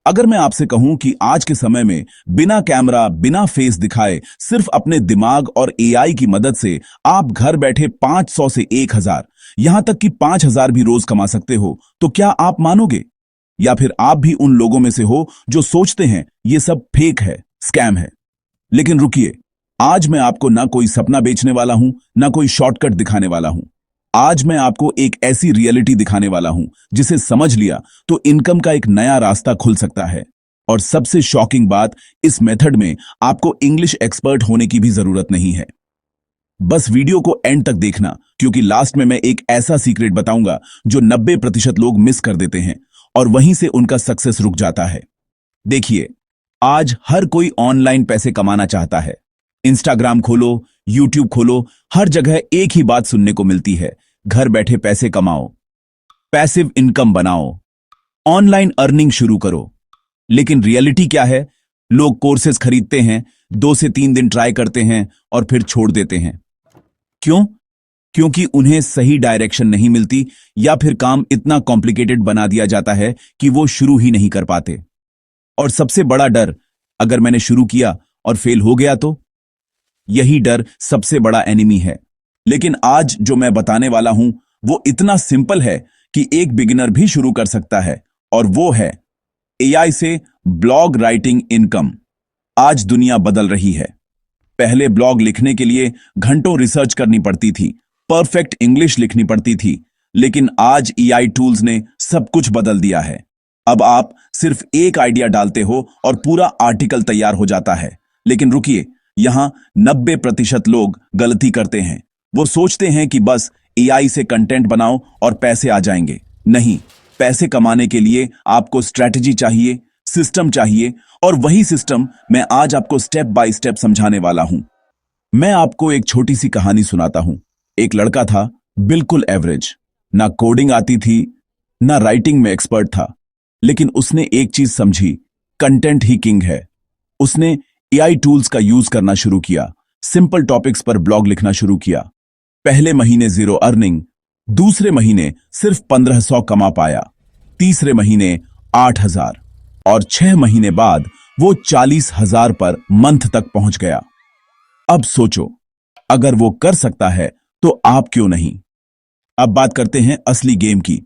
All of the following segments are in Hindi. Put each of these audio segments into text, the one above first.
अगर मैं आपसे कहूं कि आज के समय में बिना कैमरा, बिना फेस दिखाए, सिर्फ अपने दिमाग और एआई की मदद से आप घर बैठे 500 से 1000, यहां तक कि 5000 भी रोज कमा सकते हो, तो क्या आप मानोगे? या फिर आप भी उन लोगों में से हो जो सोचते हैं ये सब फेक है, स्कैम है? लेकिन रुकिए, आज मैं आपको ना कोई सपना बेचने वाला हूं, ना कोई शॉर्टकट दिखाने वाला हूं। आज मैं आपको एक ऐसी रियलिटी दिखाने वाला हूं जिसे समझ लिया तो इनकम का एक नया रास्ता खुल सकता है। और सबसे शॉकिंग बात, इस मेथड में आपको इंग्लिश एक्सपर्ट होने की भी जरूरत नहीं है। बस वीडियो को एंड तक देखना, क्योंकि लास्ट में मैं एक ऐसा सीक्रेट बताऊंगा जो 90% लोग मिस कर देते हैं और वहीं से उनका सक्सेस रुक जाता है। देखिए, आज हर कोई ऑनलाइन पैसे कमाना चाहता है। इंस्टाग्राम खोलो, यूट्यूब खोलो, हर जगह एक ही बात सुनने को मिलती है, घर बैठे पैसे कमाओ, पैसिव इनकम बनाओ, ऑनलाइन अर्निंग शुरू करो। लेकिन रियलिटी क्या है? लोग कोर्सेज खरीदते हैं, 2 से 3 दिन ट्राई करते हैं और फिर छोड़ देते हैं। क्यों? क्योंकि उन्हें सही डायरेक्शन नहीं मिलती, या फिर काम इतना कॉम्प्लिकेटेड बना दिया जाता है कि वो शुरू ही नहीं कर पाते। और सबसे बड़ा डर, अगर मैंने शुरू किया और फेल हो गया तो? यही डर सबसे बड़ा एनिमी है। लेकिन आज जो मैं बताने वाला हूं वो इतना सिंपल है कि एक बिगिनर भी शुरू कर सकता है, और वो है एआई से ब्लॉग राइटिंग इनकम। आज दुनिया बदल रही है। पहले ब्लॉग लिखने के लिए घंटों रिसर्च करनी पड़ती थी, परफेक्ट इंग्लिश लिखनी पड़ती थी, लेकिन आज एआई टूल्स ने सब कुछ बदल दिया है। अब आप सिर्फ एक आइडिया डालते हो और पूरा आर्टिकल तैयार हो जाता है। लेकिन रुकिए, यहां 90% लोग गलती करते हैं। वो सोचते हैं कि बस एआई से कंटेंट बनाओ और पैसे आ जाएंगे। नहीं, पैसे कमाने के लिए आपको स्ट्रैटेजी चाहिए, सिस्टम चाहिए, और वही सिस्टम मैं आज आपको स्टेप बाय स्टेप समझाने वाला हूं। मैं आपको एक छोटी सी कहानी सुनाता हूं। एक लड़का था, बिल्कुल एवरेज, ना कोडिंग आती थी, ना राइटिंग में एक्सपर्ट था, लेकिन उसने एक चीज समझी, कंटेंट ही किंग है। उसने एआई टूल्स का यूज करना शुरू किया, सिंपल टॉपिक्स पर ब्लॉग लिखना शुरू किया। पहले महीने 0 अर्निंग, दूसरे महीने सिर्फ 1500 कमा पाया, तीसरे महीने 8000, और 6 महीने बाद वो 40,000 पर मंथ तक पहुंच गया। अब सोचो, अगर वो कर सकता है तो आप क्यों नहीं? अब बात करते हैं असली गेम की।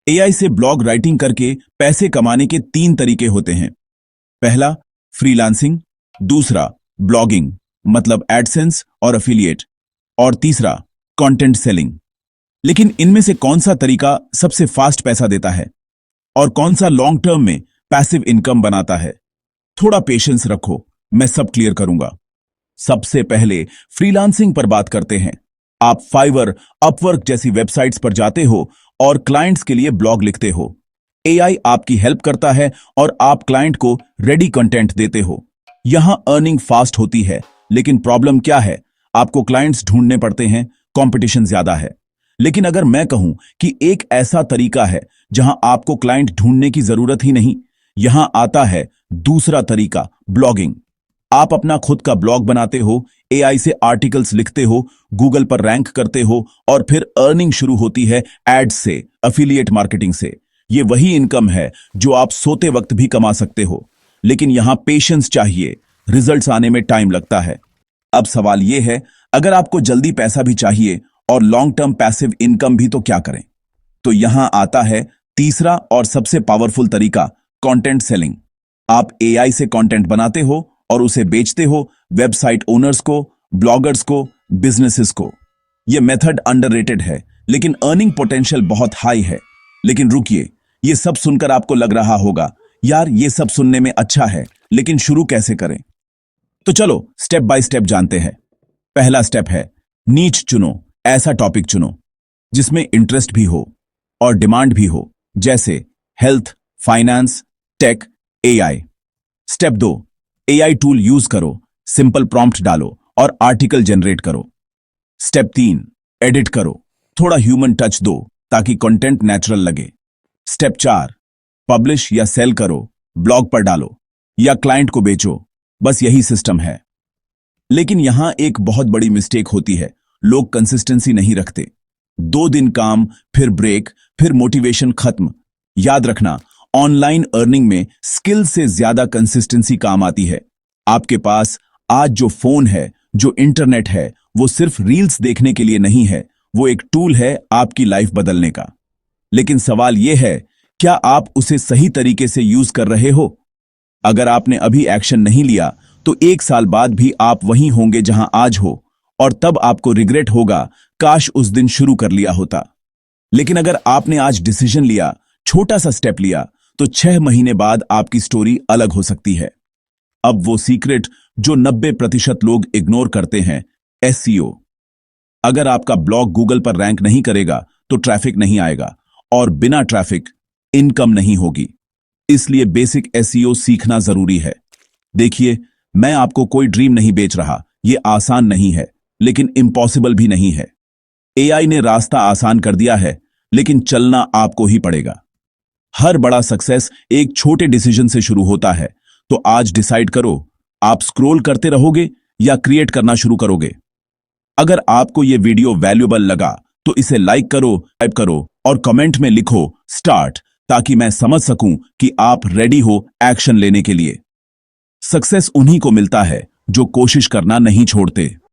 एआई से ब्लॉग राइटिंग करके पैसे कमाने के 3 तरीके होते हैं। पहला, फ्रीलांसिंग, दूसरा ब्लॉगिंग मतलब एडसेंस और एफिलिएट, और तीसरा कंटेंट सेलिंग। लेकिन इनमें से कौन सा तरीका सबसे फास्ट पैसा देता है और कौन सा लॉन्ग टर्म में पैसिव इनकम बनाता है? थोड़ा पेशेंस रखो, मैं सब क्लियर करूंगा। सबसे पहले फ्रीलांसिंग पर बात करते हैं। आप फाइवर, अपवर्क जैसी वेबसाइट्स पर जाते हो और क्लाइंट्स के लिए ब्लॉग लिखते हो। एआई आपकी हेल्प करता है और आप क्लाइंट को रेडी कंटेंट देते हो। यहां अर्निंग फास्ट होती है, लेकिन प्रॉब्लम क्या है? आपको क्लाइंट्स ढूंढने पड़ते हैं, कंपटीशन ज्यादा है। लेकिन अगर मैं कहूं कि एक ऐसा तरीका है जहां आपको क्लाइंट ढूंढने की जरूरत ही नहीं, यहां आता है दूसरा तरीका, ब्लॉगिंग। आप अपना खुद का ब्लॉग बनाते हो, एआई से आर्टिकल्स लिखते हो, गूगल पर रैंक करते हो, और फिर अर्निंग शुरू होती है एड्स से, एफिलिएट मार्केटिंग से। ये वही इनकम है जो आप सोते वक्त भी कमा सकते हो, लेकिन यहां पेशेंस चाहिए, रिजल्ट्स आने में टाइम लगता है। अब सवाल यह है, अगर आपको जल्दी पैसा भी चाहिए और लॉन्ग टर्म पैसिव इनकम भी, तो क्या करें? तो यहां आता है तीसरा और सबसे पावरफुल तरीका, कंटेंट सेलिंग। आप एआई से कंटेंट बनाते हो और उसे बेचते हो वेबसाइट ओनर्स को, ब्लॉगर्स को, बिजनेसेस को। यह मेथड अंडररेटेड है, लेकिन अर्निंग पोटेंशियल बहुत हाई है। लेकिन रुकिए, यह सब सुनकर आपको लग रहा होगा, यार ये सब सुनने में अच्छा है, लेकिन शुरू कैसे करें? तो चलो स्टेप बाय स्टेप जानते हैं। पहला स्टेप है, नीच चुनो। ऐसा टॉपिक चुनो जिसमें इंटरेस्ट भी हो और डिमांड भी हो, जैसे health, finance, tech, AI. Step 2, AI tool use करो, सिंपल प्रॉम्प्ट डालो और आर्टिकल जनरेट करो। स्टेप 3, एडिट करो, थोड़ा ह्यूमन टच दो ताकि कंटेंट नेचुरल लगे। स्टेप 4, पब्लिश या सेल करो, ब्लॉग पर डालो या क्लाइंट को बेचो। बस यही सिस्टम है। लेकिन यहां एक बहुत बड़ी मिस्टेक होती है, लोग कंसिस्टेंसी नहीं रखते। 2 दिन काम, फिर ब्रेक, फिर मोटिवेशन खत्म। याद रखना, ऑनलाइन अर्निंग में स्किल से ज्यादा कंसिस्टेंसी काम आती है। आपके पास आज जो फोन है, जो इंटरनेट है, वो सिर्फ रील्स देखने के लिए नहीं है, वो एक टूल है आपकी लाइफ बदलने का। लेकिन सवाल यह है, क्या आप उसे सही तरीके से यूज कर रहे हो? अगर आपने अभी एक्शन नहीं लिया तो 1 साल बाद भी आप वहीं होंगे जहां आज हो, और तब आपको रिग्रेट होगा, काश उस दिन शुरू कर लिया होता। लेकिन अगर आपने आज डिसीजन लिया, छोटा सा स्टेप लिया, तो 6 महीने बाद आपकी स्टोरी अलग हो सकती है। अब वो सीक्रेट जो 90% लोग इग्नोर करते हैं, एसईओ। अगर आपका ब्लॉग गूगल पर रैंक नहीं करेगा तो ट्रैफिक नहीं आएगा, और बिना ट्रैफिक इनकम नहीं होगी। इसलिए बेसिक एसईओ सीखना जरूरी है। देखिए, मैं आपको कोई ड्रीम नहीं बेच रहा, ये आसान नहीं है, लेकिन इम्पॉसिबल भी नहीं है। एआई ने रास्ता आसान कर दिया है, लेकिन चलना आपको ही पड़ेगा। हर बड़ा सक्सेस एक छोटे डिसीजन से शुरू होता है, तो आज डिसाइड करो, आप स्क्रॉल करते रहोगे या क्रिएट करना शुरू करोगे। अगर आपको यह वीडियो वैल्यूएबल लगा तो इसे लाइक करो, टाइप करो और कमेंट में लिखो स्टार्ट, ताकि मैं समझ सकूं कि आप रेडी हो एक्शन लेने के लिए। सक्सेस उन्हीं को मिलता है जो कोशिश करना नहीं छोड़ते।